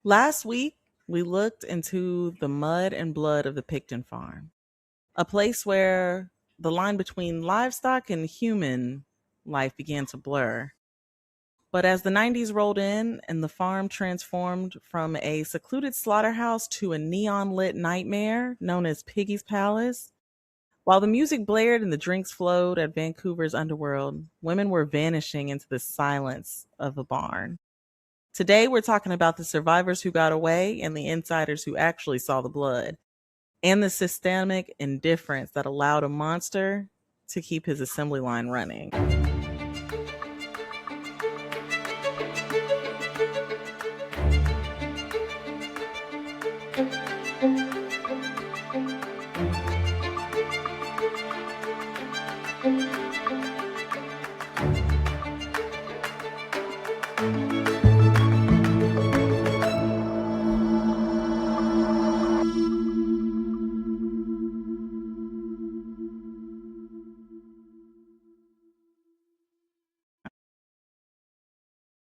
Last week, we looked into the mud and blood of the Picton farm, a place where the line between livestock and human life began to blur. But as the 90s rolled in and the farm transformed from a secluded slaughterhouse to a neon lit nightmare known as Piggy's Palace, while the music blared and the drinks flowed at Vancouver's underworld, women were vanishing into the silence of the barn. Today, we're talking about the survivors who got away and the insiders who actually saw the blood, and the systemic indifference that allowed a monster to keep his assembly line running.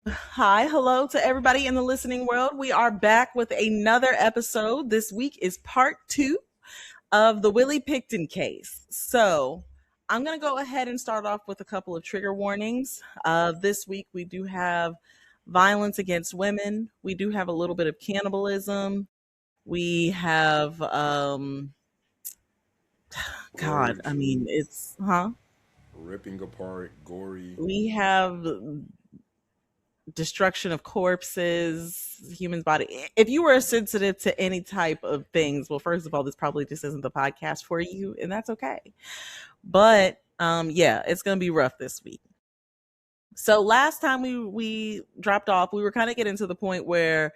Hi, hello to everybody in the listening world. We are back with another episode. This week is part two of the Willie Pickton case. So I'm going to go ahead and start off with a couple of trigger warnings. This week we do have violence against women. We do have a little bit of cannibalism. We have, Gory God, I mean, too. it's, huh? Ripping apart, gory. We have destruction of corpses, humans' body. If you are sensitive to any type of things, well, first of all, this probably just isn't the podcast for you, and that's okay. But yeah, it's gonna be rough this week. So last time we dropped off, we were kind of getting to the point where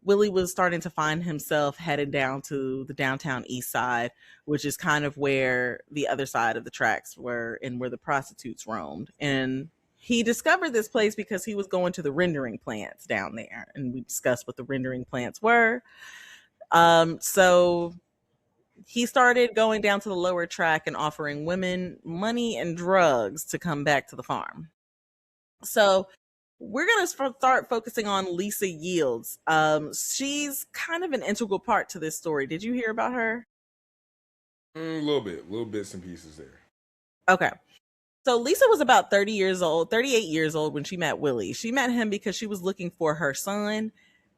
Willie was starting to find himself headed down to the downtown east side, which is kind of where the other side of the tracks were and where the prostitutes roamed. And he discovered this place because he was going to the rendering plants down there. And we discussed what the rendering plants were. So he started going down to the lower track and offering women money and drugs to come back to the farm. So we're going to start focusing on Lisa Yields. She's kind of an integral part to this story. Did you hear about her? A little bit, little bits and pieces there. Okay. So Lisa was about 30 years old, 38 years old when she met Willie. She met him because she was looking for her son,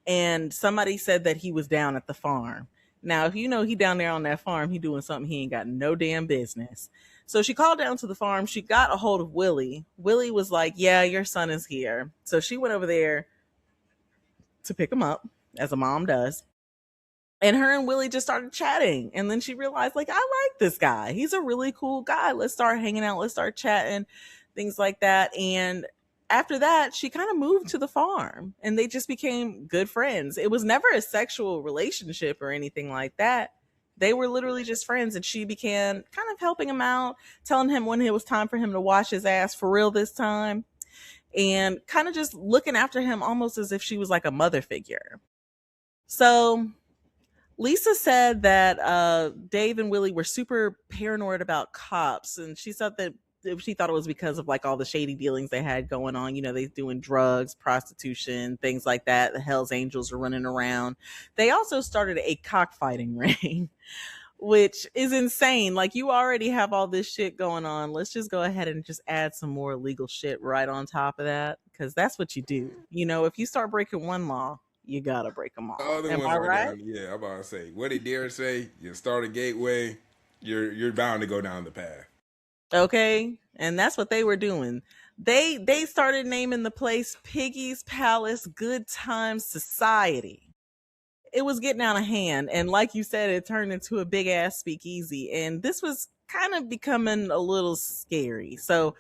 and somebody said that he was down at the farm. Now, if you know he down there on that farm, he doing something he ain't got no damn business. So she called down to the farm. She got a hold of Willie. Willie was like, "Yeah, your son is here." So she went over there to pick him up, as a mom does. And her and Willie just started chatting. And then she realized, like, I like this guy. He's a really cool guy. Let's start hanging out. Let's start chatting, things like that. And after that, she kind of moved to the farm and they just became good friends. It was never a sexual relationship or anything like that. They were literally just friends. And she began kind of helping him out, telling him when it was time for him to wash his ass for real this time, and kind of just looking after him almost as if she was like a mother figure. So Lisa said that Dave and Willie were super paranoid about cops, and she said that she thought it was because of like all the shady dealings they had going on. You know, they doing drugs, prostitution, things like that. The Hell's Angels are running around. They also started a cockfighting ring, which is insane. Like, you already have all this shit going on. Let's just go ahead and just add some more legal shit right on top of that, because that's what you do. You know, if you start breaking one law, you gotta break them The all. other Am ones I are right? down. Yeah, I'm about to say. What did Dare say? You start a gateway, you're bound to go down the path. Okay, and that's what they were doing. They started naming the place Piggy's Palace Good Times Society. It was getting out of hand, and like you said, it turned into a big ass speakeasy, and this was kind of becoming a little scary. So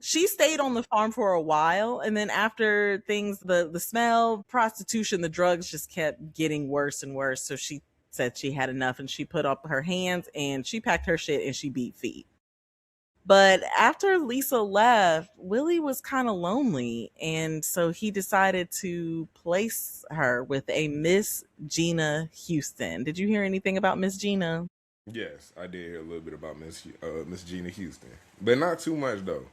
she stayed on the farm for a while, and then after things, the smell, prostitution, the drugs just kept getting worse and worse. So she said she had enough, and she put up her hands and she packed her shit and she beat feet. But after Lisa left, Willie was kind of lonely. And so he decided to place her with a Miss Gina Houston. Did you hear anything about Miss Gina? Yes, I did hear a little bit about Miss Gina Houston, but not too much though.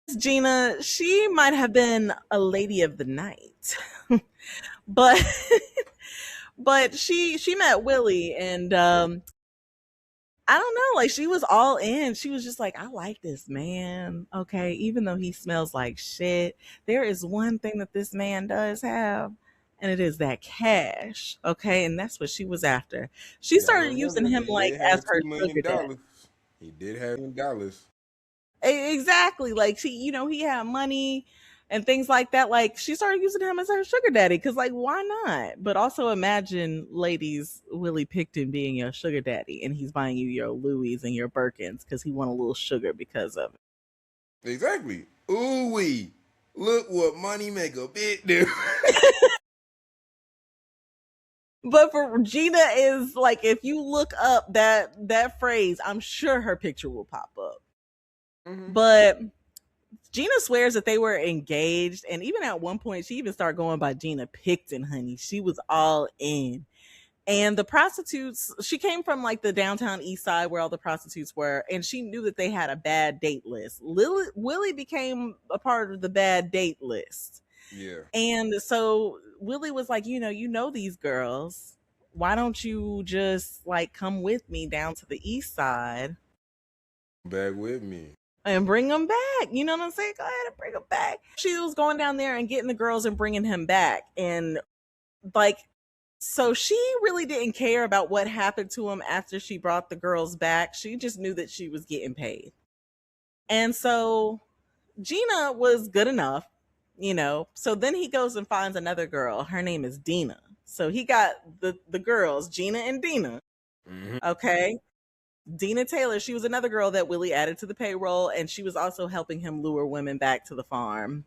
Miss Gina, she might have been a lady of the night. But but she met Willie, and I don't know, like she was all in. She was just like, I like this man. Okay, even though he smells like shit, there is one thing that this man does have, and it is that cash. Okay, and that's what she was after. She Gotta started using remember, him he like did as have her $2 million. sugar daddy. He did have $2 million. Exactly. Like he had money and things like that. Like she started using him as her sugar daddy because, like, why not? But also imagine, ladies, Willie Pickton being your sugar daddy and he's buying you your Louis and your Birkins because he want a little sugar because of it. Exactly. Ooh wee. Look what money make a bit do. But for Gina is like, if you look up that phrase, I'm sure her picture will pop up. Mm-hmm. But Gina swears that they were engaged, and even at one point, she even started going by Gina Pickton, honey. She was all in. And the prostitutes, she came from like the downtown east side where all the prostitutes were, and she knew that they had a bad date list. Willie became a part of the bad date list. Yeah. And so Willie was like, you know these girls. Why don't you just like come with me down to the east side Back with me. and bring them back? You know what I'm saying? Go ahead and bring them back. She was going down there and getting the girls and bringing him back. And like, so she really didn't care about what happened to him after she brought the girls back. She just knew that she was getting paid. And so Gina was good enough, So then he goes and finds another girl. Her name is Dina. So he got the girls, Gina and Dina. Mm-hmm. Okay. Dina Taylor, she was another girl that Willie added to the payroll, and she was also helping him lure women back to the farm.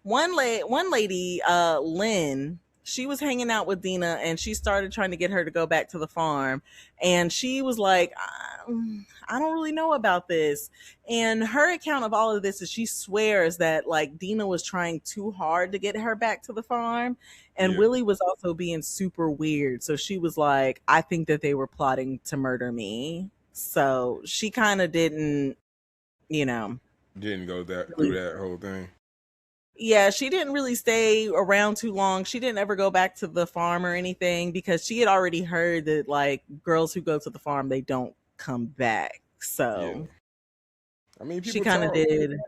One lady, Lynn, she was hanging out with Dina, and she started trying to get her to go back to the farm. And she was like, I don't really know about this. And her account of all of this is she swears that like Dina was trying too hard to get her back to the farm. And Yeah. Willie was also being super weird. So she was like, I think that they were plotting to murder me. So she kind of didn't, Didn't go through that whole thing. Yeah, she didn't really stay around too long. She didn't ever go back to the farm or anything because she had already heard that like girls who go to the farm, they don't come back. So Yeah. I mean, she people kind of talk. did.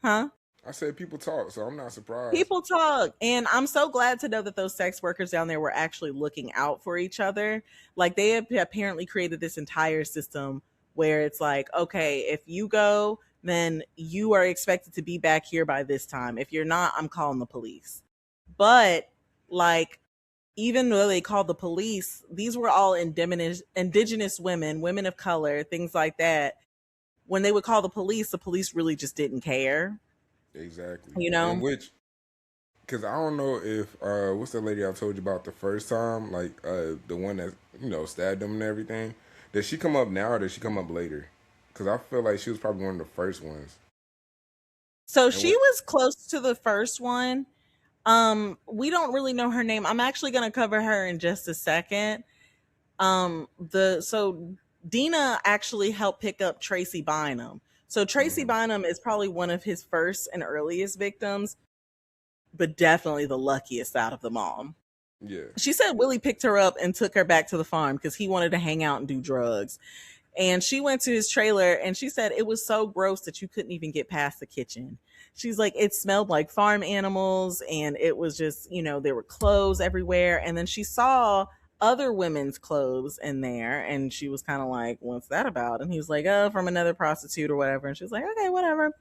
Huh? I said people talk, so I'm not surprised. People talk. And I'm so glad to know that those sex workers down there were actually looking out for each other. Like they have apparently created this entire system where it's like, okay, if you go, then you are expected to be back here by this time. If you're not, I'm calling the police. But like, even though they called the police, these were all indigenous women of color, things like that. When they would call the police really just didn't care. Exactly. You know? Because I don't know if what's the lady I told you about the first time, like the one that stabbed them and everything. Did she come up now or did she come up later? Because I feel like she was probably one of the first ones. So she was close to the first one. We don't really know her name. I'm actually gonna cover her in just a second. So Dina actually helped pick up Tracy Bynum. So Tracy Bynum is probably one of his first and earliest victims, but definitely the luckiest out of them all. Yeah. She said Willie picked her up and took her back to the farm because he wanted to hang out and do drugs. And she went to his trailer and she said it was so gross that you couldn't even get past the kitchen. She's like, it smelled like farm animals and it was just, there were clothes everywhere. And then she saw other women's clothes in there and she was kind of like, what's that about? And he was like, oh, from another prostitute or whatever. And she was like, okay, whatever.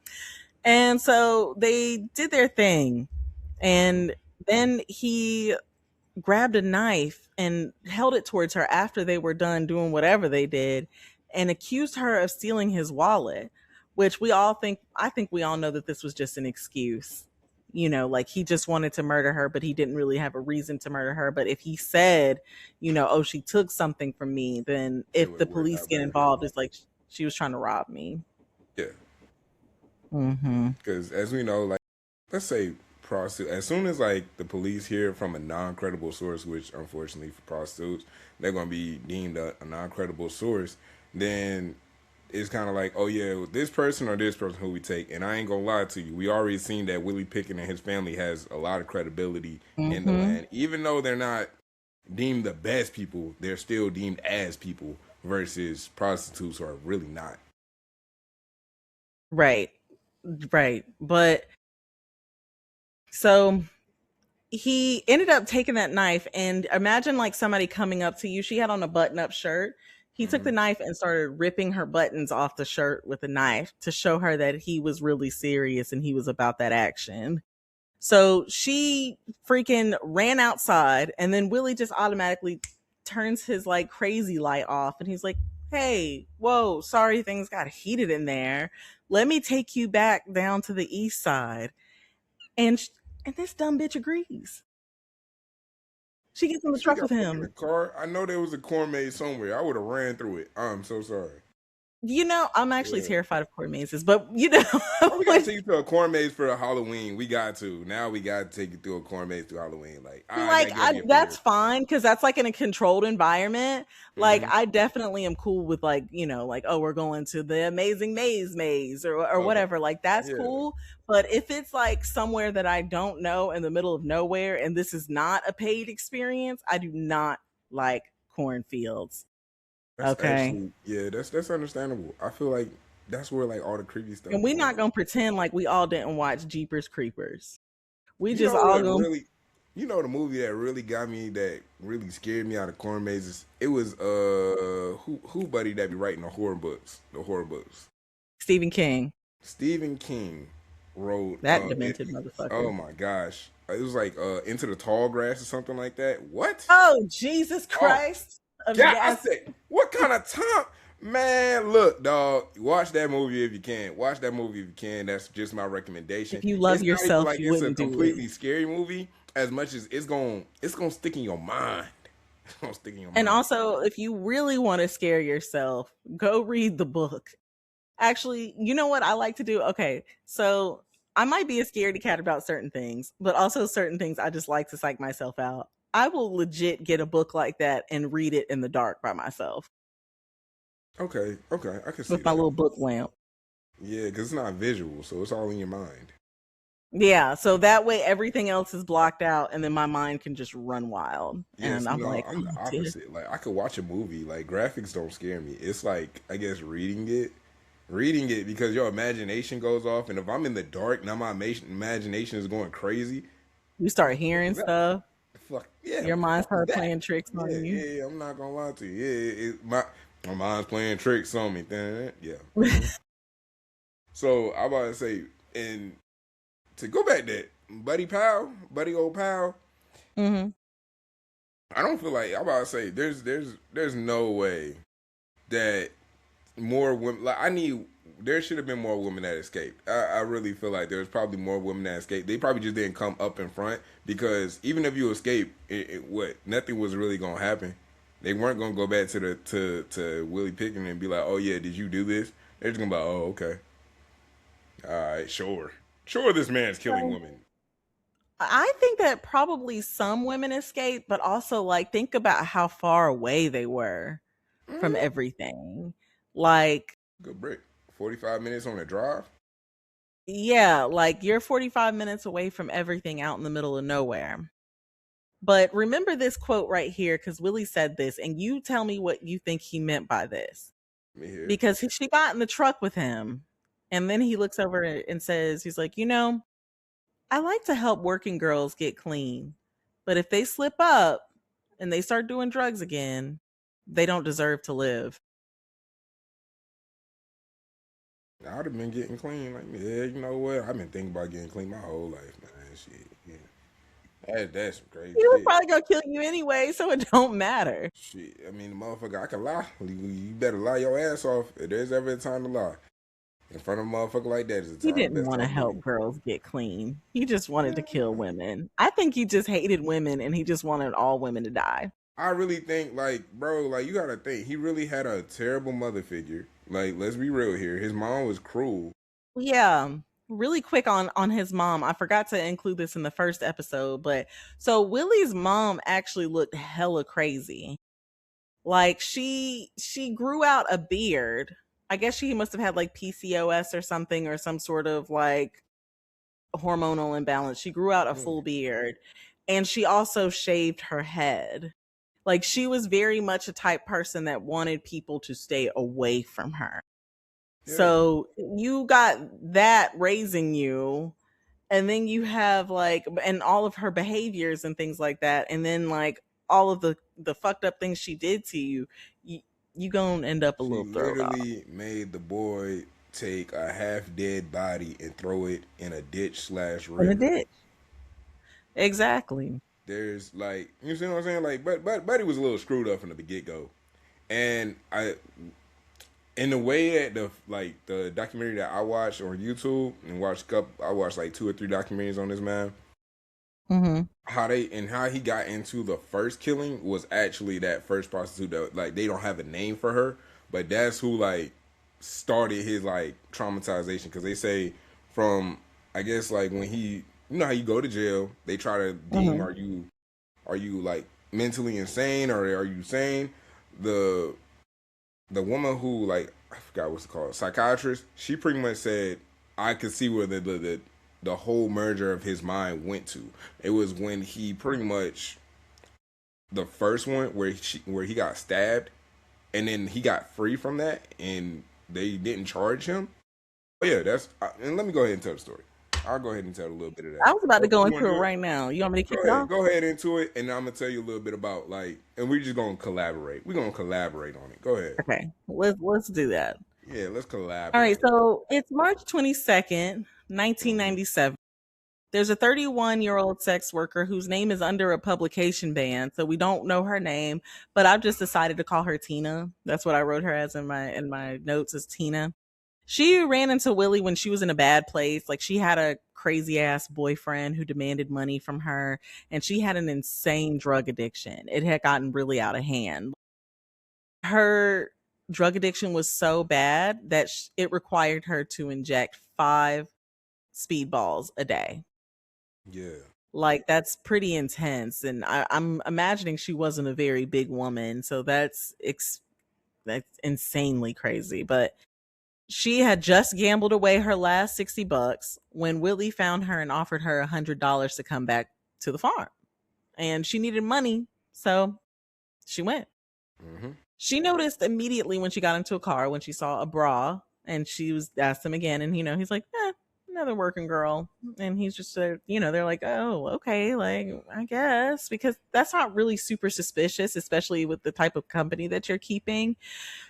And so they did their thing. And then he grabbed a knife and held it towards her after they were done doing whatever they did and accused her of stealing his wallet, which I think we all know that this was just an excuse. Like he just wanted to murder her, but he didn't really have a reason to murder her. But if he said, oh, she took something from me, then if the police get involved, it's like she was trying to rob me. Yeah. Mm-hmm. Because as we know, like, let's say prostitute, as soon as like the police hear from a non-credible source, which unfortunately for prostitutes, they're going to be deemed a non-credible source, then it's kind of like, oh yeah, this person or this person who we take. And I ain't gonna lie to you, we already seen that Willie Pickton and his family has a lot of credibility in the Mm-hmm. land, even though they're not deemed the best people, they're still deemed as people versus prostitutes who are really not. Right. Right. But so he ended up taking that knife, and imagine like somebody coming up to you. She had on a button up shirt. He took Hmm. the knife and started ripping her buttons off the shirt with a knife to show her that he was really serious and he was about that action. So she freaking ran outside, and then Willie just automatically turns his like crazy light off, and he's like, "Hey, whoa, sorry things got heated in there. Let me take you back down to the east side." And and this dumb bitch agrees. She gets in the She truck with got put in the him. car. I know there was a corn maze somewhere. I would have ran through it. I'm so sorry. I'm actually Yeah. terrified of corn mazes, but Oh, we gotta when take you to a corn maze for Halloween. We got to. Now we gotta take you through a corn maze through Halloween. Like, I gotta get on your that's fear. fine because that's like in a controlled environment. Like Hmm. I definitely am cool with like like, oh, we're going to the amazing maze or Okay. whatever. Like that's Yeah. cool. But if it's like somewhere that I don't know in the middle of nowhere and this is not a paid experience, I do not like cornfields. That's Okay. actually, yeah, that's understandable. I feel like that's where like all the creepy stuff And be we're going not on. gonna pretend like we all didn't watch Jeepers Creepers. We You just know all what gonna really the movie that really got me, that really scared me out of corn mazes? It was who buddy that be writing the horror books. The horror books. Stephen King, Stephen King wrote that it, demented oh motherfucker. my gosh. It was like Into the Tall Grass or something like that. What? Oh, Jesus Oh Christ of God, I Nazareth. said, what kind of time? Man, look, dog, watch that movie if you can. Watch that movie if you can. That's just my recommendation. If you love It's not even yourself, like you it's a wouldn't do it. completely scary movie as much as it's gonna stick in your mind. It's gonna stick in your And mind. also, if you really want to scare yourself, go read the book. Actually, you know what I like to do? Okay, so I might be a scaredy cat about certain things, but also certain things I just like to psych myself out. I will legit get a book like that and read it in the dark by myself Okay, okay, I can see with my that. little book lamp. Yeah, because it's not visual, so it's all in your mind. Yeah, so that way everything else is blocked out and then my mind can just run wild. Yes, And I'm like, I'm the oh, dude. opposite. Like I could watch a movie, like graphics don't scare me. It's like I guess reading it because your imagination goes off, and if I'm in the dark now my imagination is going crazy. You start What hearing was that? stuff, Fuck yeah! your What the mind fuck was start that? playing tricks Yeah, on you. yeah, yeah. I'm not gonna lie to you. Yeah, my mind's playing tricks on me. Yeah. Hmm. So I about to say, and to go back that buddy old pal. Hmm. I don't feel like I'm about to say there's no way that more women, like I need, there should have been more women that escaped. I really feel like there's probably more women that escaped. They probably just didn't come up in front because even if you escape, what, nothing was really gonna happen. They weren't gonna go back to the to Willie Pickton and be like, oh yeah, did you do this? They're just gonna be like, oh okay, all right, sure, this man's killing women. I think that probably some women escaped, but also like think about how far away they were from Mm, everything. Like, good break. 45 minutes on a drive. yeah, like you're 45 minutes away from everything out in the middle of nowhere. But remember this quote right here because Willie said this, and you tell me what you think he meant by this. Me here. Because she got in the truck with him, and then he looks over and says, he's like, I like to help working girls get clean, but if they slip up and they start doing drugs again, they don't deserve to live. I would have been getting clean. Like, yeah, you know what? I've been thinking about getting clean my whole life, man. Shit, yeah. That's some crazy He was shit. probably gonna kill you anyway, so it don't matter. Shit, I mean, the motherfucker, I can lie. You better lie your ass off if there's ever a time to lie. In front of a motherfucker like that is the He time, didn't best want to time to help leave. girls get clean. He just wanted to kill Yeah. women. I think he just hated women and he just wanted all women to die. I really think, like, bro, like, you gotta think, he really had a terrible mother figure. Like, let's be real here. His mom was cruel. Yeah. Really quick on his mom. I forgot to include this in the first episode, but so Willie's mom actually looked hella crazy. Like she grew out a beard, I guess she must have had like PCOS or something, or some sort of like hormonal imbalance. She grew out a full Mm. beard, and she also shaved her head. Like, she was very much a type person that wanted people to stay away from her. Yeah. So you got that raising you, and then you have like, and all of her behaviors and things like that, and then like all of the fucked up things she did to you, you, you gonna end up a She little throwed off literally made the boy take a half dead body and throw it in a ditch slash in a river. ditch. Exactly. There's like, you see what I'm saying? Like, but Buddy was a little screwed up from the get go, and in the way that the documentary that I watched on YouTube and I watched like 2 or 3 documentaries on this man. Mm-hmm. How he got into the first killing was actually that first prostitute that, like, they don't have a name for her, but that's who like started his like traumatization, because they say from, I guess, like when he, you know how you go to jail, they try to deem, Mm-hmm. are you like mentally insane or are you sane. The the woman who, like, I forgot what's it called, psychiatrist, she pretty much said I could see where the whole merger of his mind went to. It was when he pretty much, the first one where he got stabbed, and then he got free from that, and they didn't charge him. Oh yeah, and let me go ahead and tell the story. I'll go ahead and tell a little bit of that. I was about to Oh, go you into want it to do it? right now. You want me to kick it off? Go ahead into it, and I'm gonna tell you a little bit about, like, and we're just gonna collaborate. We're gonna collaborate on it. Go ahead. Okay, let's do that. Yeah, let's All right, collaborate. so it's March 22nd, Hmm. 1997. There's a 31-year-old sex worker whose name is under a publication ban, so we don't know her name, but I've just decided to call her Tina. That's what I wrote her as in my notes, as Tina. She ran into Willie when she was in a bad place. Like, she had a crazy ass boyfriend who demanded money from her, and she had an insane drug addiction. It had gotten really out of hand. Her drug addiction was so bad that it required her to inject 5 speedballs a day. Yeah. Like, that's pretty intense, and I'm imagining she wasn't a very big woman, so that's insanely crazy. But she had just gambled away her last $60 when Willie found her and offered her $100 to come back to the farm, and she needed money, so she went. Hmm. She noticed immediately when she got into a car, when she saw a bra, and she was asked him again, and he's like, another working girl. And he's just they're like, oh, okay, like, I guess, because that's not really super suspicious, especially with the type of company that you're keeping.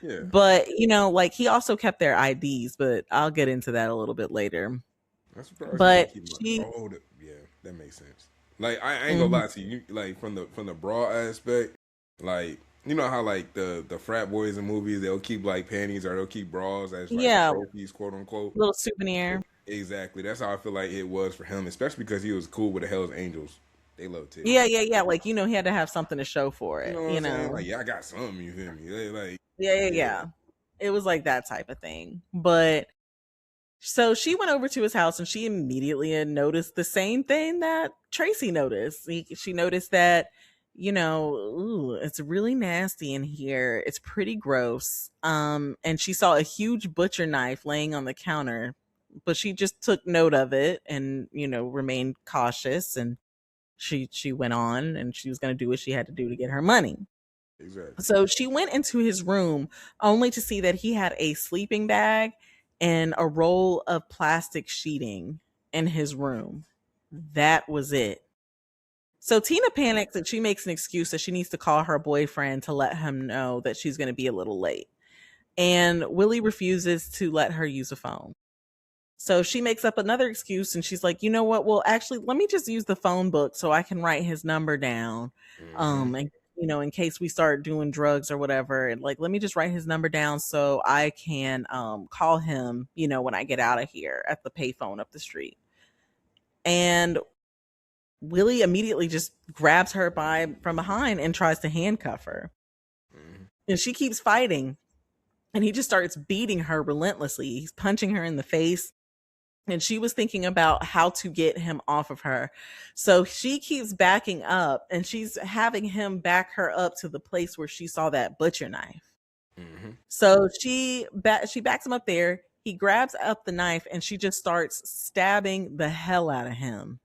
Yeah. But like, he also kept their IDs, but I'll get into that a little bit later. I'm surprised he didn't But keep my. she Yeah, that makes sense. Like, I ain't gonna Mhm. lie to you. Like, from the bra aspect, like, you know how, like, the frat boys in movies, they'll keep like panties or they'll keep bras as like Yeah, trophies, quote unquote. little souvenir. Exactly. That's how I feel like it was for him, especially because he was cool with the Hell's Angels. They love titties. Yeah, yeah, yeah. Like, he had to have something to show for You it, know what I'm saying? Like, yeah, I got something. You feel me? Like, Yeah, yeah, yeah. yeah. It was like that type of thing. But so she went over to his house, and she immediately had noticed the same thing that Tracy noticed. She noticed that, ooh, it's really nasty in here. It's pretty gross. And she saw a huge butcher knife laying on the counter, but she just took note of it and, remained cautious. And she went on, and she was going to do what she had to do to get her money. Exactly. So she went into his room only to see that he had a sleeping bag and a roll of plastic sheeting in his room. That was it. So Tina panics, and she makes an excuse that she needs to call her boyfriend to let him know that she's going to be a little late. And Willie refuses to let her use a phone. So she makes up another excuse, and she's like, you know what? Well, actually, let me just use the phone book so I can write his number down. Hmm. And in case we start doing drugs or whatever, and like, let me just write his number down so I can call him, when I get out of here at the payphone up the street. And Willie immediately just grabs her by from behind and tries to handcuff her. Hmm. And she keeps fighting, and he just starts beating her relentlessly. He's punching her in the face, and she was thinking about how to get him off of her. So she keeps backing up, and she's having him back her up to the place where she saw that butcher knife. Mm-hmm. So she backs him up there. He grabs up the knife and she just starts stabbing the hell out of him.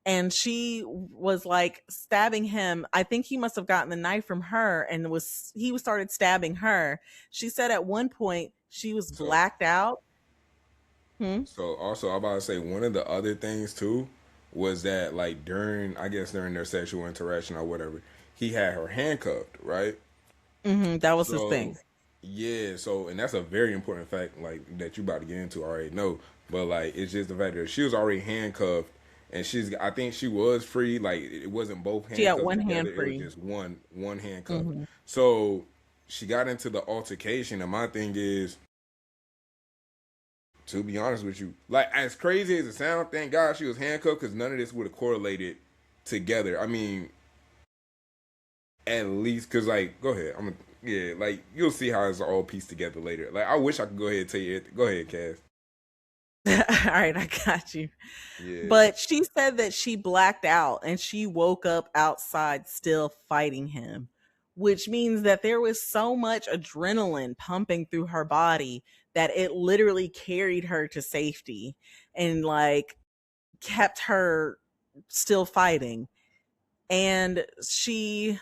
And she was like stabbing him. I think he must have gotten the knife from her and was started stabbing her. She said at one point she was So blacked out. Hmm? so also I'm about to say one of the other things too was that like during their sexual interaction or whatever, he had her handcuffed, right? That was his So thing. yeah, so and that's a very important fact like that you about to get into. I already know, but like it's just the fact that she was already handcuffed, and I think she was free. Like it wasn't both She had handcuffs one together; hand it was free. just one handcuff. Hmm. So she got into the altercation, and my thing is, to be honest with you, like as crazy as it sounds, thank God she was handcuffed because none of this would have correlated together. I mean, at least because like, go ahead. Yeah, like you'll see how it's all pieced together later. Like I wish I could go ahead and tell you. Go ahead, Cass. All right, I got you. Yeah, But she said that she blacked out and she woke up outside still fighting him, which means that there was so much adrenaline pumping through her body that it literally carried her to safety and like kept her still fighting. And she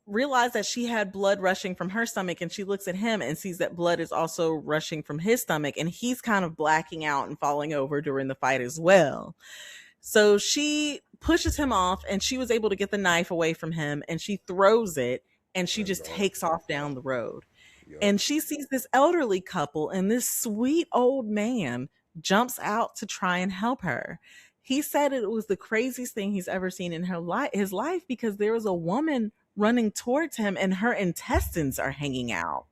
realized that she had blood rushing from her stomach, and she looks at him and sees that blood is also rushing from his stomach, and he's kind of blacking out and falling over during the fight as well. So she pushes him off and she was able to get the knife away from him and she throws it and she let's just go. takes off down the road. Yep. And she sees this elderly couple and this sweet old man jumps out to try and help her. He said it was the craziest thing he's ever seen in his life because there was a woman running towards him and her intestines are hanging out.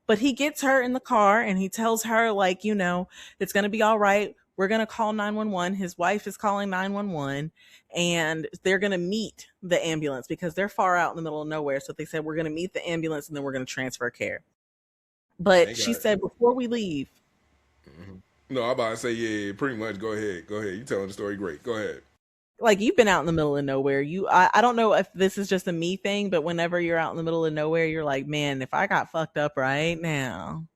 But he gets her in the car and he tells her, like, it's going to be all right. We're going to call 911. His wife is calling 911 and they're going to meet the ambulance because they're far out in the middle of nowhere. So they said, we're going to meet the ambulance and then we're going to transfer care. They But she got. said, before we leave, Mhm. No, I'm about to say yeah. Pretty much. Go ahead. Go ahead. You telling the story great. Go ahead. like, you've been out in the middle of nowhere. I don't know if this is just a me thing, but whenever you're out in the middle of nowhere, you're like, man, if I got fucked up right now,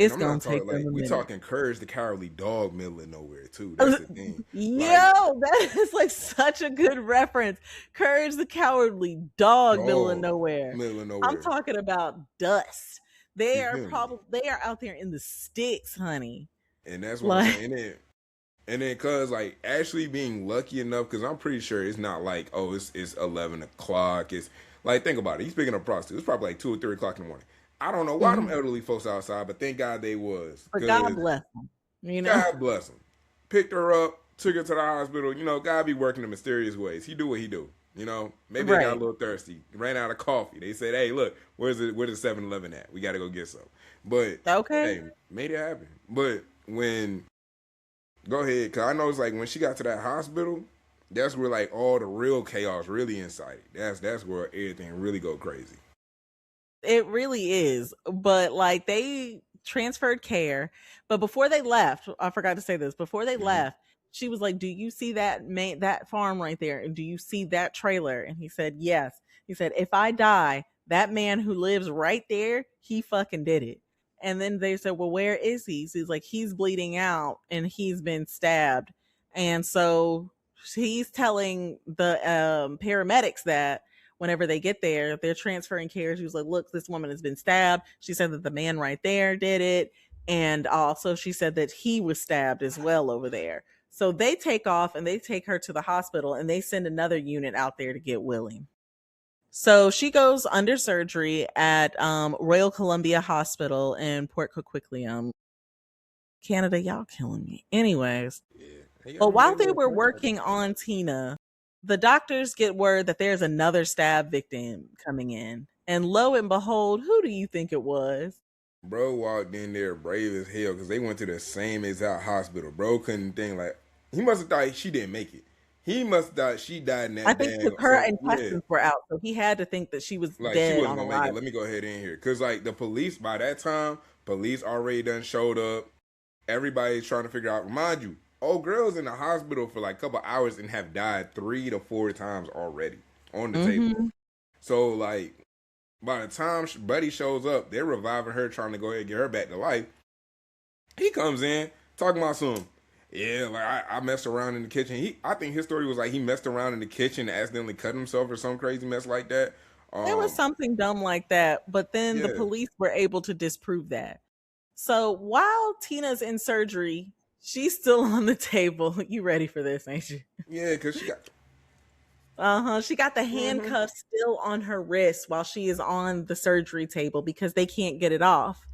And it's I'm going not to take talking them like a we minute. talking Courage the Cowardly Dog, middle of nowhere too. That's the thing. Like Yo, that is like such a good reference. Courage the Cowardly Dog, middle of dog, nowhere. middle of I'm nowhere. talking about dust. You feel me? They are out there in the sticks, honey. And that's what I'm Like, saying. And then, cause like actually being lucky enough, cause I'm pretty sure it's not like it's 11 o'clock. It's like think about it. He's picking up prostitutes. It's probably like 2 or 3 o'clock in the morning. I don't know why them mhm. elderly folks outside, but thank God they was, But God cause bless them. God bless him. Picked her up, took her to the hospital. God be working in mysterious ways. He do what he do. Maybe they got a Right. little thirsty, ran out of coffee. They said, "Hey, look, where's the 7-Eleven at? We got to go get some." But Okay. hey, made it happen. But when go ahead, cause I know it's like when she got to that hospital, that's where like all the real chaos really incited. That's where everything really go crazy. It really is. But like they transferred care. But before they left, I forgot to say this. Before they Hmm. left, she was like, "Do you see that farm right there? And do you see that trailer?" And he said, "Yes." He said, "If I die, that man who lives right there, he fucking did it." And then they said, "Well, where is he?" So he's like, "He's bleeding out and he's been stabbed." And so he's telling the paramedics that whenever they get there, they're transferring care. She was like, "Look, this woman has been stabbed." She said that the man right there did it. And also, she said that he was stabbed as well over there. So they take off and they take her to the hospital and they send another unit out there to get Willie. So she goes under surgery at Royal Columbia Hospital in Port Coquitlam, Canada. Y'all killing me. Anyways, Yeah, they got but them while big they old were fence out working on Tina, the doctors get word that there's another stab victim coming in. And lo and behold, who do you think it was? Bro walked in there brave as hell because they went to the same exact hospital. Bro couldn't think like he must have thought she didn't make it. He must have thought she died in I that think dang. because her So yeah, intestines were out, so he had to think that she was like she dead wasn't on gonna make it. Let arrival. me go ahead in here because like the police by that time, police already done showed up. Everybody's trying to figure out. Mind you, old girl's in the hospital for like a couple hours and have died 3 to 4 times already on the table. Hmm. So like By the time Buddy shows up, they're reviving her, trying to go ahead and get her back to life. He comes in talking about some, yeah, like I messed around in the kitchen. I think his story was like he messed around in the kitchen and accidentally cut himself or some crazy mess like that. It was something dumb like that, but then the Yeah, police were able to disprove that. So while Tina's in surgery, she's still on the table. You ready for this, ain't you? yeah, because she got. Uh-huh. She got the Mm-hmm. handcuffs still on her wrist while she is on the surgery table because they can't get it off.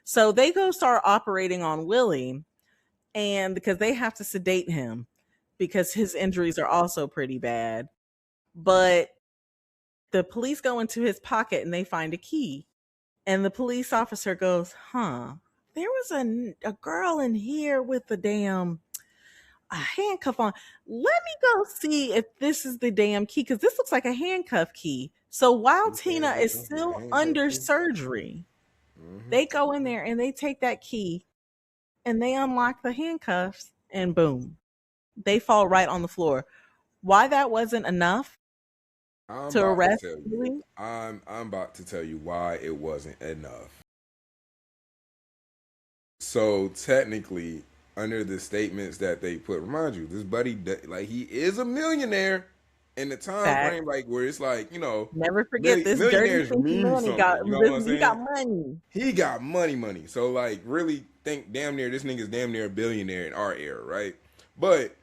So they go start operating on Willie, and because they have to sedate him because his injuries are also pretty bad. But the police go into his pocket and they find a key. And the police officer goes, "Huh, there was a girl in here with the damn a handcuff on. Let me go see if this is the damn key because this looks like a handcuff key." So while You said Tina this is was a still handcuff under key. surgery, Mm-hmm. they go in there and they take that key and they unlock the handcuffs and boom, they fall right on the floor. Why that wasn't enough I'm to about to arrest tell you. Willie? I'm about to tell you why it wasn't enough. So technically, under the statements that they put, remind you, this buddy, like he is a millionaire in the time Fact. frame, like where it's like Never forget this dirty millionaires stinky mean man. something. You know what I'm He got saying? money. He got money. So like, really think damn near this nigga's damn near a billionaire in our era, right? But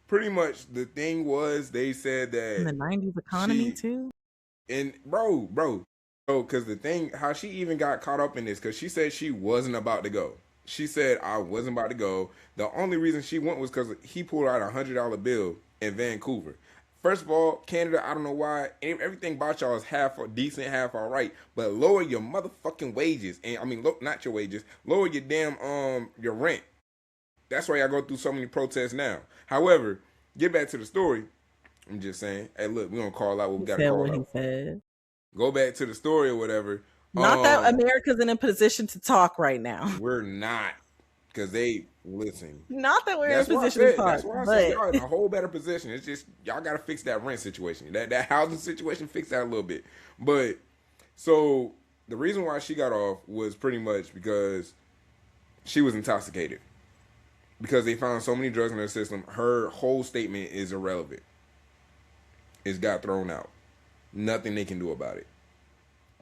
pretty much the thing was they said In that the 90s economy she too. and bro, so because the thing, how she even got caught up in this, because she said she wasn't about to go. She said I wasn't about to go. The only reason she went was because he pulled out $100 bill in Vancouver. First of all, Canada, I don't know why everything about y'all is half decent, half all right, but lower your motherfucking wages, and I mean, look, not your wages, lower your damn your rent. That's why y'all go through so many protests now. However, get back to the story. I'm just saying, hey, look, we gonna call out what we He gotta said call what he out. said. Go back to the story or whatever. Not that Um, America's in a position to talk right now. we're not, because they listen. Not that we're in a That's why I position to said. talk, That's why I said but y'all in a whole better position. It's just y'all gotta fix that rent situation, that housing situation. Fix that a little bit. But so the reason why she got off was pretty much because she was intoxicated. Because they found so many drugs in her system, her whole statement is irrelevant. It's got thrown out. Nothing they can do about it.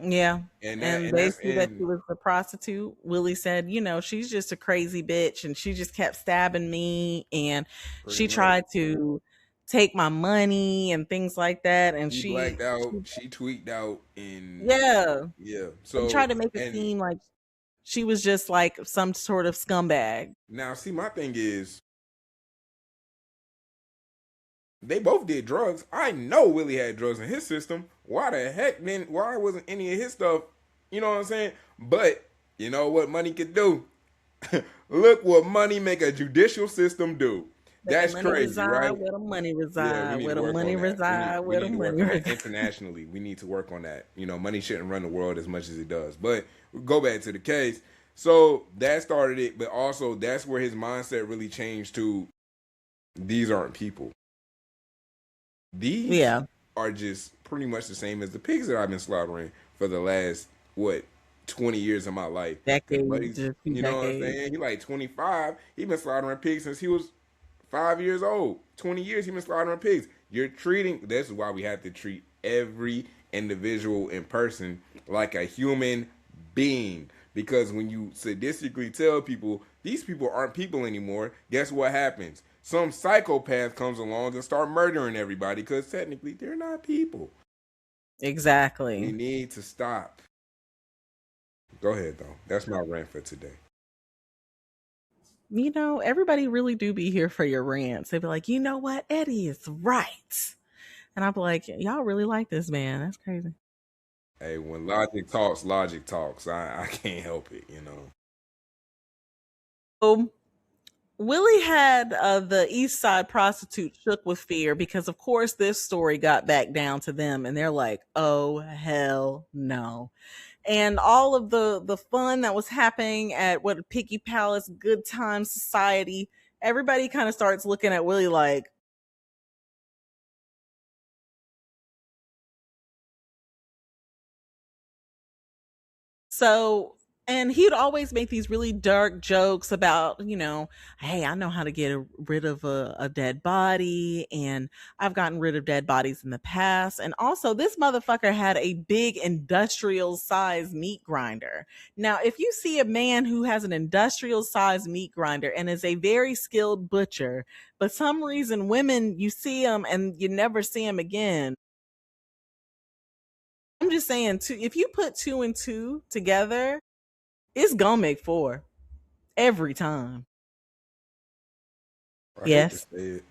yeah. And that And and they that's see that she in was a prostitute. Willie said, she's just a crazy bitch and she just kept stabbing me and pretty she much. tried to take my money and things like that. And She blacked out. She tweaked out, and yeah, yeah. they tried So to make it and seem like she was just like some sort of scumbag. now, see, my thing is, they both did drugs. I know Willie had drugs in his system. Why the heck then? Why wasn't any of his stuff? You know what I'm saying? But you know what money could do? Look what money make a judicial system do. Let the That's money crazy, reside right? where the money Yeah, we reside, need where to the work money on that. reside, We where the need to money work on that reside. internationally. We need to work on that. Money shouldn't run the world as much as it does. But go back to the case. So that started it, but also that's where his mindset really changed to these aren't people. These Yeah, are just pretty much the same as the pigs that I've been slaughtering for the last what 20 years of my life. Cause decades, buddy's, just two you know what I'm decades. saying? He like 25. He been slaughtering pigs since he was 5 years old. 20 years he been slaughtering pigs. You're treating. This is why we have to treat every individual in person like a human being. Because when you sadistically tell people these people aren't people anymore, guess what happens? Some psychopath comes along and start murdering everybody because technically they're not people. We Exactly. need to stop. Go ahead though. That's my rant for today. Everybody really do be here for your rants. They be like, you know what? Eddie is right. And I'll be like, y'all really like this man. That's crazy. Hey, when logic talks, logic talks. I can't help it. So Willie had the East Side prostitute shook with fear because, of course, this story got back down to them, and they're like, "Oh hell no!" And all of the fun that was happening at what Piggy Palace, Good Time Society, everybody kind of starts looking at Willie like, So, and he'd always make these really dark jokes about, hey, I know how to get rid of a dead body, and I've gotten rid of dead bodies in the past. And also, this motherfucker had a big industrial size meat grinder. Now, if you see a man who has an industrial size meat grinder and is a very skilled butcher, but some reason women, you see him and you never see him again. I'm just saying, if you put two and two together, it's gonna make four every time. I hate to Yes. say it.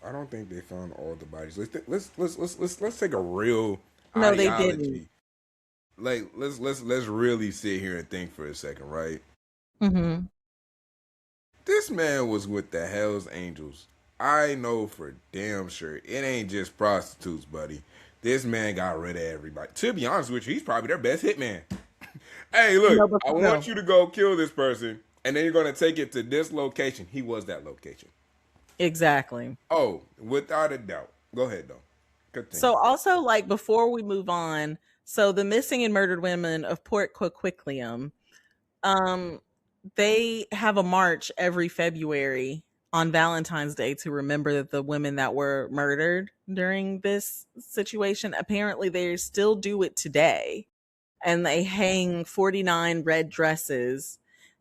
I don't think they found all the bodies. Let's take a real No, they didn't. ideology. Like let's really sit here and think for a second, right? Hmm. This man was with the Hell's Angels. I know for damn sure it ain't just prostitutes, buddy. This man got rid of everybody. To be honest with you, he's probably their best hitman. Hey, look, No, but I for want real. you to go kill this person, and then you're gonna take it to this location. He was that location. Exactly. Oh, without a doubt. Go ahead though. So Continue. also, like, before we move on, so the missing and murdered women of Port Coquitlam, um, they have a march every February on Valentine's Day to remember the women that were murdered during this situation. Apparently, they still do it today, and they hang 49 red dresses,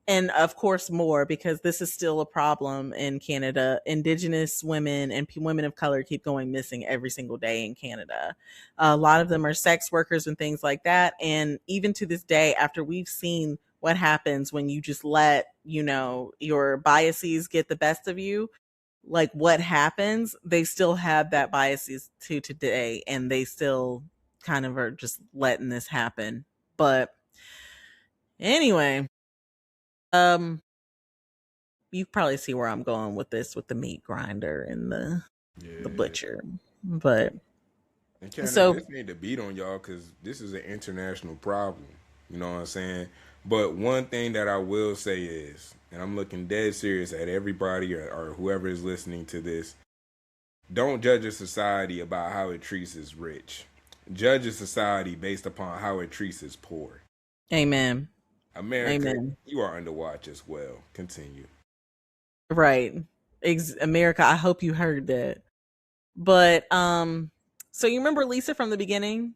and of course more, because this is still a problem in Canada. Indigenous women and women of color keep going missing every single day in Canada. A lot of them are sex workers and things like that, and even to this day, after we've seen what happens when you just let your biases get the best of you, like what happens, they still have that biases to today, and they still kind of are just letting this happen. But anyway, um, you probably see where I'm going with this, with the meat grinder and the Yeah. butcher. But And Canada, so this ain't to beat on y'all because this is an international problem. You know what I'm saying? But one thing that I will say is, and I'm looking dead serious at everybody or whoever is listening to this, don't judge a society about how it treats its rich. Judge a society based upon how it treats its poor. amen. America, Amen. you are under watch as well. Continue. Right. America, I hope you heard that. But so you remember Lisa from the beginning?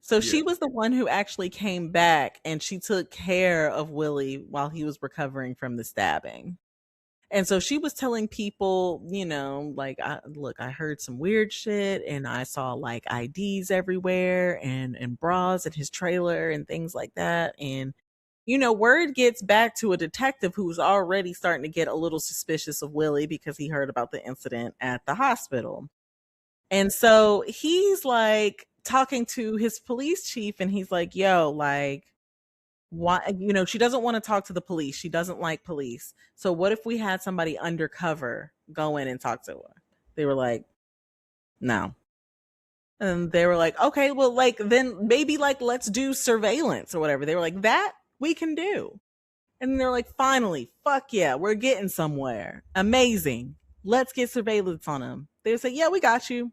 So Yeah. she was the one who actually came back and she took care of Willie while he was recovering from the stabbing. And so she was telling people, like, look, I heard some weird shit and I saw like IDs everywhere and bras in his trailer and things like that. And, word gets back to a detective who's already starting to get a little suspicious of Willie because he heard about the incident at the hospital. And so he's like talking to his police chief and he's like, yo, like, why, she doesn't want to talk to the police. She doesn't like police. So what if we had somebody undercover go in and talk to her? They were like, no. And they were like, okay, well, like, then maybe like let's do surveillance or whatever. They were like, that we can do. And they're like, finally, fuck yeah, we're getting somewhere. Amazing. Let's get surveillance on him. They would say, yeah, we got you.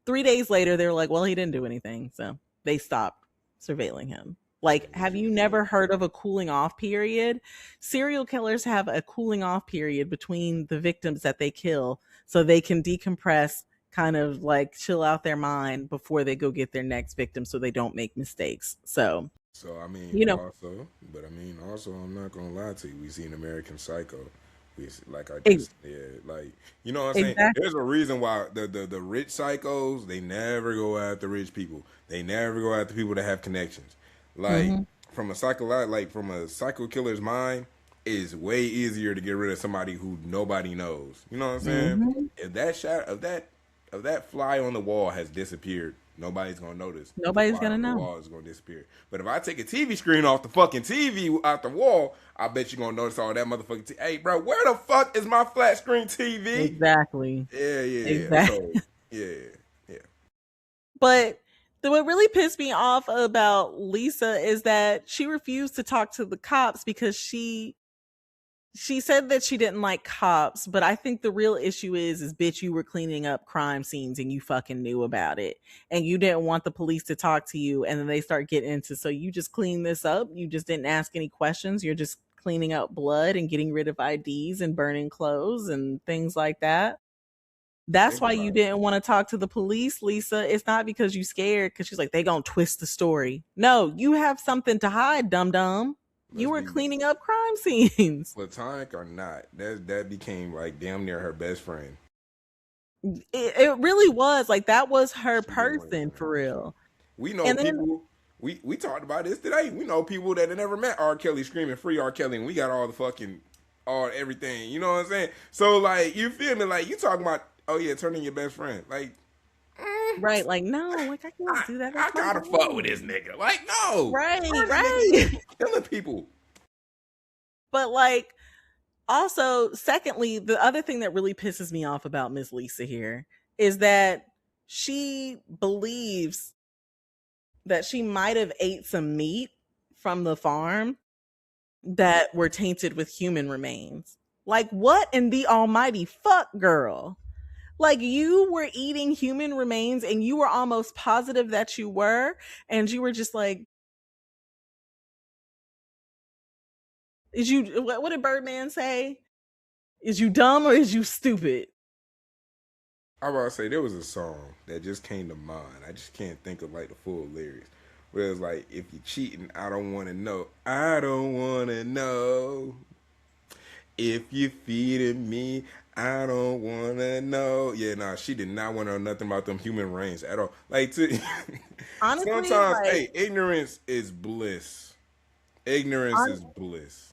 3 days later, they were like, well, he didn't do anything. So they stopped surveilling him. Like, Which have is you good. never heard of a cooling off period? Serial killers have a cooling off period between the victims that they kill so they can decompress, kind of like chill out their mind before they go get their next victim so they don't make mistakes. So, So I mean, you know, also, I'm not gonna lie to you. We see an American Psycho. Like I ex- just like you know what I'm saying. exactly. There's a reason why the rich psychos they never go after rich people. They never go after people that have connections. Like Hmm. from a psycho killer's mind, is way easier to get rid of somebody who nobody knows. You know what I'm saying? Hmm. If that shot of that fly on the wall has disappeared, nobody's gonna notice. The Nobody's fly going to on the know. wall is gonna disappear. But if I take a TV screen off the fucking TV out the wall, I bet you're gonna notice all that motherfucking. Hey, bro, where the fuck is my flat screen TV? Exactly. Yeah, yeah, yeah. Exactly. So yeah, yeah. But what really pissed me off about Lisa is that she refused to talk to the cops because She said that she didn't like cops, but I think the real issue is bitch, you were cleaning up crime scenes and you fucking knew about it. And you didn't want the police to talk to you, and then they start getting into, so you just clean this up. You just didn't ask any questions. You're just cleaning up blood and getting rid of IDs and burning clothes and things like that. That's Think why you about it. didn't want to talk to the police, Lisa. It's not because you scared, because she's like, they gonna twist the story. No, you have something to hide, dum dum. You Let's were be cleaning up crime scenes. platonic or not. That became like damn near her best friend. It really was like that was her She didn't want to person get for involved. real. We know And then people. We talked about this today. We know people that have never met R. Kelly screaming free R. Kelly, and we got all the fucking all everything. You know what I'm saying? So like, you feel me? Like you talking about? Oh yeah, turning your best friend. Like, right, like no, like I can't do that. I That's my gotta fuck with bro. this nigga. Like no, Right, turning right. niggas killing people. But like also, secondly, the other thing that really pisses me off about Miss Lisa here is that she believes that she might have ate some meat from the farm that were tainted with human remains. Like, what in the almighty fuck, girl? Like, you were eating human remains and you were almost positive that you were, and you were just like, is you, what did Birdman say? Is you dumb or is you stupid? I was about to say there was a song that just came to mind. I just can't think of like the full lyrics. Where it's like, if you're cheating, I don't want to know. I don't want to know. If you feeding me, I don't wanna know. Yeah, nah, she did not want to know nothing about them human reigns at all. Like, Honestly, sometimes, hey, ignorance is bliss. Ignorance hon- is bliss.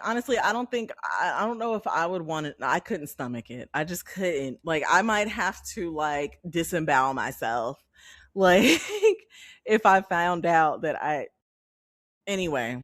honestly, I don't think I don't know if I would want it. I couldn't stomach it. I just couldn't. Like, I might have to like disembowel myself. Like, if I found out that I anyway.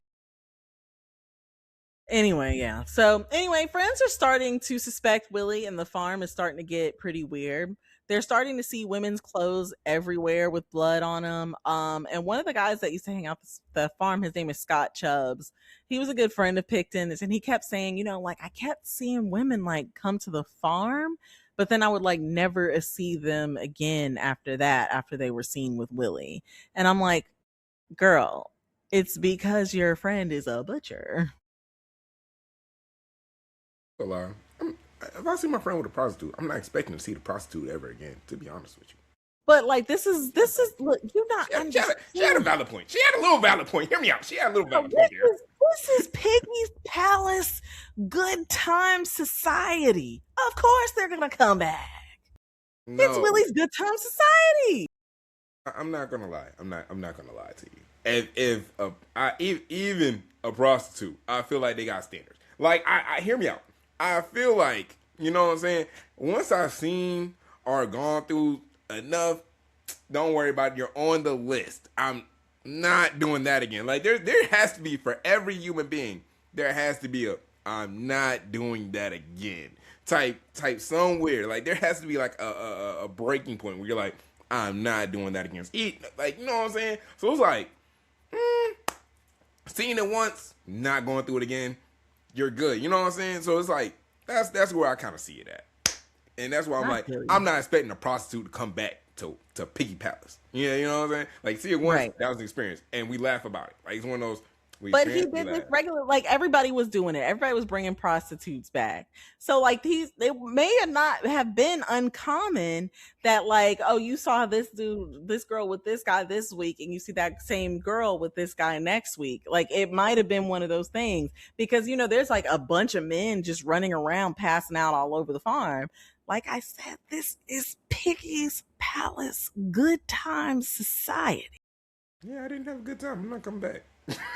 Anyway, yeah. So anyway, friends are starting to suspect Willie, and the farm is starting to get pretty weird. They're starting to see women's clothes everywhere with blood on them. And one of the guys that used to hang out the farm, his name is Scott Chubbs. He was a good friend of Picton's, and he kept saying, like I kept seeing women like come to the farm, but then I would like never see them again after that, after they were seen with Willie. And I'm like, girl, it's because your friend is a butcher. So, if I see my friend with a prostitute, I'm not expecting to see the prostitute ever again. To be honest with you, But like this is look, you not she had a understand. valid point. She had a little valid point. Hear me out. She had a little No, valid point there. this is Piggy's Palace Good Time Society. Of course they're gonna come back. It's No, Willie's Good Time Society. I'm not gonna lie. I'm not gonna lie to you. Even a prostitute, I feel like they got standards. Like I hear me out. I feel like, you know what I'm saying. Once I've seen or gone through enough, don't worry about it. You're on the list. I'm not doing that again. Like there has to be, for every human being, there has to be a I'm not doing that again type somewhere. Like there has to be like a breaking point where you're like, I'm not doing that again. Like, you know what I'm saying? So it's like, seeing it once, not going through it again, you're good. You know what I'm saying? So it's like that's where I kind of see it at. And that's why I'm I like, feel you. I'm not expecting a prostitute to come back to Piggy Palace. Yeah, you know what I'm saying? Like, see it once, Right. that was the experience, and we laugh about it. Like, it's one of those we But he experience, we did this laugh. regular, like everybody was doing it. Everybody was bringing prostitutes back. So like these, they may not have been uncommon that like, oh, you saw this dude, this girl with this guy this week, and you see that same girl with this guy next week. Like it might have been one of those things because there's like a bunch of men just running around passing out all over the farm. Like I said, this is Piggy's Palace Good Time Society. Yeah, I didn't have a good time. I'm not coming back.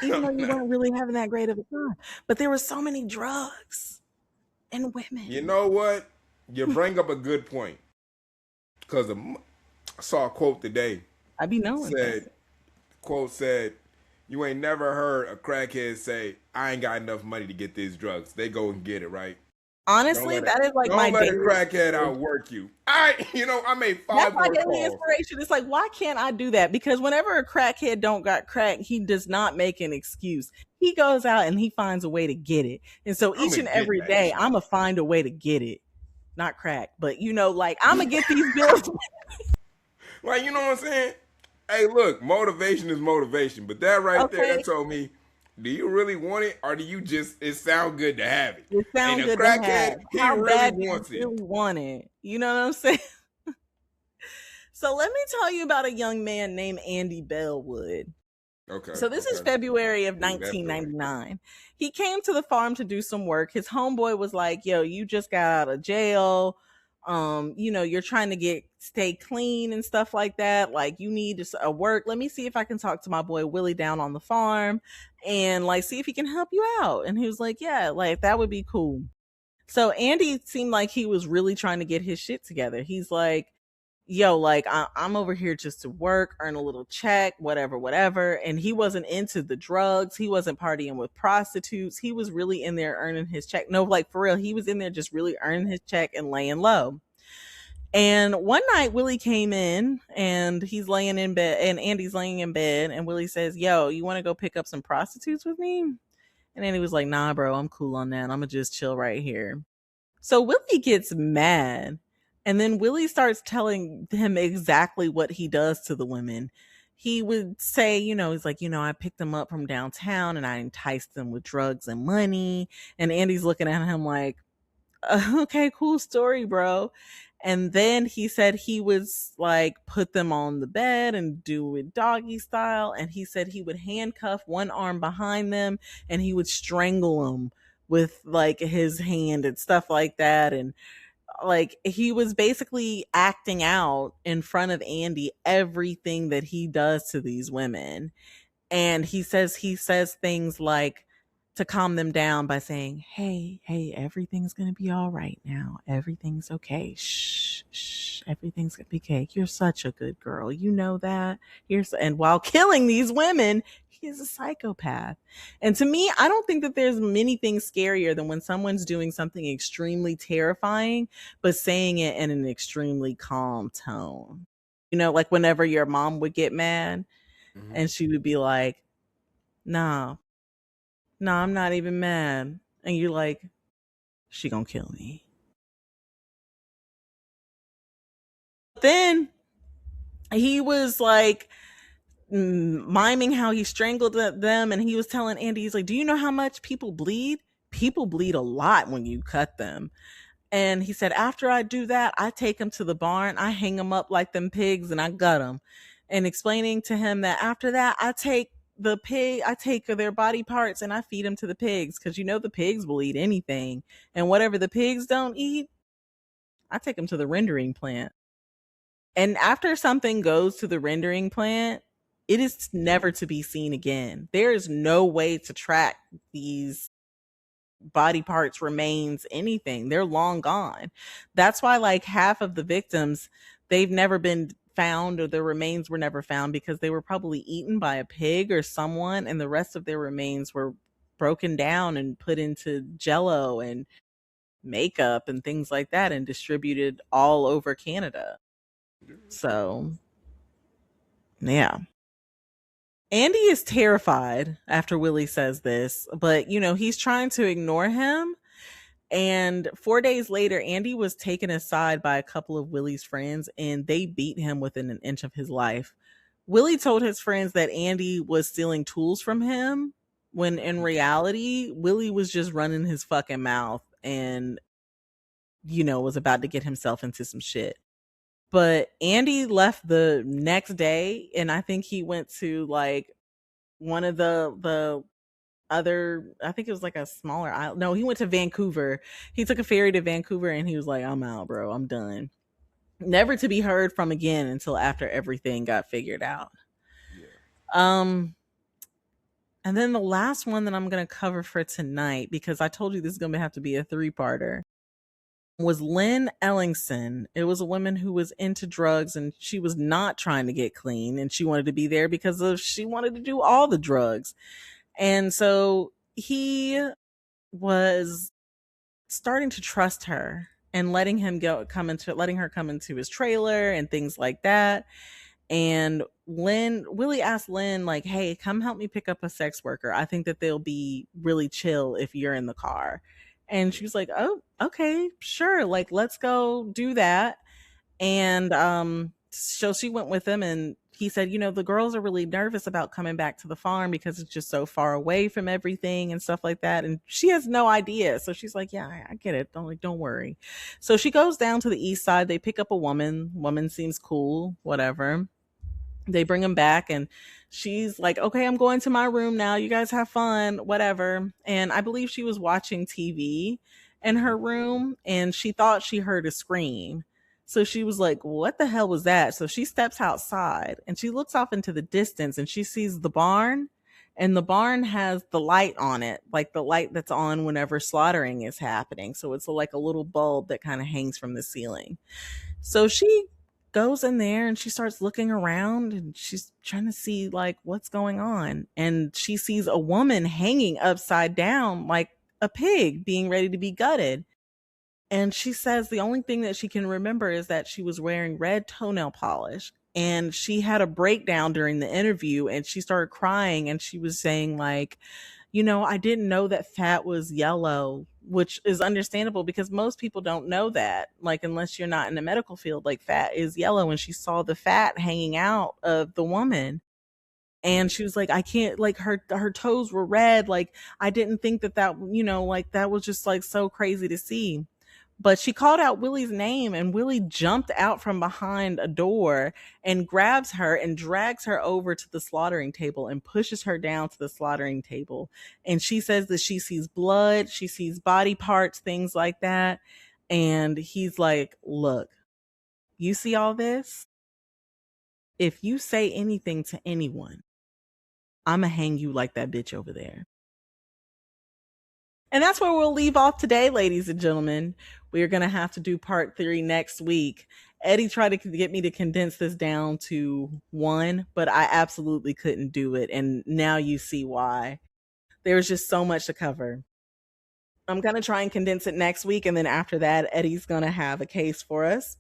Even though I'm you not. weren't really having that great of a time. But there were so many drugs and You women. know what? You bring up a good point. Because I saw a quote today. I be knowing that. Said, quote said, you ain't never heard a crackhead say, I ain't got enough money to get these drugs. They go and get it, right? Don't Honestly, let it. that is like my Don't let a daily crackhead inspiration. outwork you. I made That's 5 my more daily calls. inspiration. It's like, why can't I do that? Because whenever a crackhead don't got crack, he does not make an excuse. He goes out and he finds a way to get it. And so I'm each gonna and get every that day, shit. I'm going to find a way to get it. Not crack, but like I'm going to get these bills. Like, you know what I'm saying? Hey, look, motivation is motivation, but that right there, Okay. that told me, do you really want it, or do you just it sound good to have it? It And sound a good to have. crackhead, he How really bad do you wants it. really want it? You know what I'm saying? So let me tell you about a young man named Andy Bellwood. Okay, So this is okay. February of Ooh, that feeling. 1999. He came to the farm to do some work. His homeboy was like, "Yo, you just got out of jail. You're trying to stay clean and stuff like that. Like you need a work. Let me see if I can talk to my boy Willie down on the farm and like see if he can help you out." And he was like, "Yeah, like that would be cool." So Andy seemed like he was really trying to get his shit together. He's like, yo, like I'm over here just to work, earn a little check, whatever, whatever. And he wasn't into the drugs. He wasn't partying with prostitutes. He was really in there earning his check. No, like for real, he was in there just really earning his check and laying low. And one night Willie came in and he's laying in bed and Andy's laying in bed and Willie says, "Yo, you want to go pick up some prostitutes with me?" And Andy was like, "Nah, bro, I'm cool on that. I'm gonna just chill right here." So Willie gets mad. And then Willie starts telling him exactly what he does to the women. He would say, he's like, I picked them up from downtown and I enticed them with drugs and money. And Andy's looking at him like, okay, cool story, bro. And then he said he was like put them on the bed and do it doggy style. And he said he would handcuff one arm behind them and he would strangle them with like his hand and stuff like that. And like he was basically acting out in front of Andy everything that he does to these women. And he says things like to calm them down by saying, hey, everything's gonna be all right now. Everything's okay. Shh, everything's gonna be okay. You're such a good girl. You know that. And while killing these women, he's a psychopath. And to me, I don't think that there's many things scarier than when someone's doing something extremely terrifying, but saying it in an extremely calm tone. Like whenever your mom would get mad Hmm. and she would be like, nah, nah, I'm not even mad. And you're like, she gonna kill me. Then he was like miming how he strangled them. And he was telling Andy, he's like, do you know how much people bleed? People bleed a lot when you cut them. And he said, after I do that, I take them to the barn, I hang them up like them pigs, and I gut them. And explaining to him that after that, I take their body parts and I feed them to the pigs because the pigs will eat anything. And whatever the pigs don't eat, I take them to the rendering plant. And after something goes to the rendering plant, it is never to be seen again. There is no way to track these body parts, remains, anything. They're long gone. That's why like half of the victims, they've never been found, or their remains were never found because they were probably eaten by a pig or someone, and the rest of their remains were broken down and put into jello and makeup and things like that and distributed all over Canada. So, yeah. Andy is terrified after Willie says this, but he's trying to ignore him. And 4 days later, Andy was taken aside by a couple of Willie's friends and they beat him within an inch of his life. Willie told his friends that Andy was stealing tools from him when in reality, Willie was just running his fucking mouth and, was about to get himself into some shit. But Andy left the next day and I think he went to like one of the other, I think it was like a smaller island. No, he went to Vancouver. He took a ferry to Vancouver and he was like, I'm out, bro. I'm done. Never to be heard from again until after everything got figured out. Yeah. Um and then the last one that I'm going to cover for tonight, because I told you this is going to have to be a three-parter, was Lynn Ellingson. It was a woman who was into drugs and she was not trying to get clean and she wanted to be there because she wanted to do all the drugs. And so he was starting to trust her and letting her come into his trailer and things like that. And Willie asked Lynn, like, hey, come help me pick up a sex worker. I think that they'll be really chill if you're in the car. And she was like, oh, okay, sure. Like, let's go do that. And so she went with him, and he said, the girls are really nervous about coming back to the farm because it's just so far away from everything and stuff like that. And she has no idea. So she's like, yeah, I get it. Don't worry. So she goes down to the east side. They pick up a woman. Woman seems cool, whatever. They bring him back, and she's like, okay, I'm going to my room now, you guys have fun, whatever. And I believe she was watching TV in her room, and she thought she heard a scream. So she was like, what the hell was that? So she steps outside and she looks off into the distance, and she sees the barn, and the barn has the light on it, like the light that's on whenever slaughtering is happening. So it's like a little bulb that kind of hangs from the ceiling. So she goes in there and she starts looking around, and she's trying to see like what's going on. And she sees a woman hanging upside down like a pig being ready to be gutted. And she says the only thing that she can remember is that she was wearing red toenail polish. And she had a breakdown during the interview, and she started crying, and she was saying like, I didn't know that fat was yellow, which is understandable because most people don't know that. Like, unless you're not in the medical field, like fat is yellow. And she saw the fat hanging out of the woman. And she was like, I can't, like, her toes were red. Like, I didn't think that, like, that was just like so crazy to see. But she called out Willie's name, and Willie jumped out from behind a door and grabs her and drags her over to the slaughtering table and pushes her down to the slaughtering table. And she says that she sees blood, she sees body parts, things like that. And he's like, look, you see all this? If you say anything to anyone, I'm going to hang you like that bitch over there. And that's where we'll leave off today, ladies and gentlemen. We're going to have to do part 3 next week. Eddie tried to get me to condense this down to 1, but I absolutely couldn't do it. And now you see why. There's just so much to cover. I'm going to try and condense it next week. And then after that, Eddie's going to have a case for us.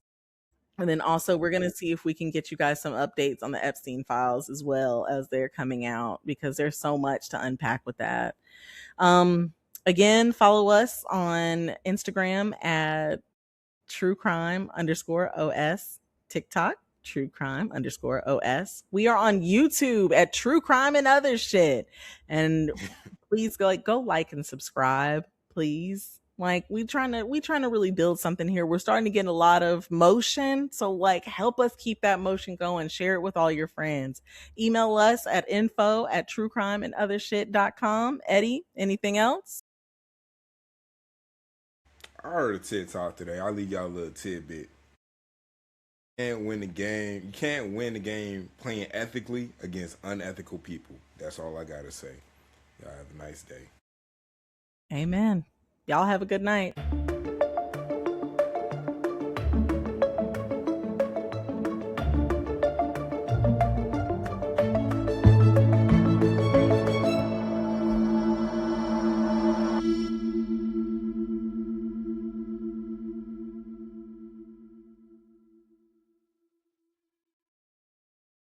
And then also, we're going to see if we can get you guys some updates on the Epstein files as well as they're coming out, because there's so much to unpack with that. Again, follow us on Instagram at truecrime_OS, TikTok, truecrime_OS. We are on YouTube at True Crime and Other Shit. And please go like and subscribe, please. Like, we trying to really build something here. We're starting to get a lot of motion. So like, help us keep that motion going. Share it with all your friends. Email us at info@truecrimeandothershit.com. Eddie, anything else? I heard a TikTok today. I'll leave y'all a little tidbit. Can't win the game. You can't win the game playing ethically against unethical people. That's all I gotta say. Y'all have a nice day. Amen. Y'all have a good night.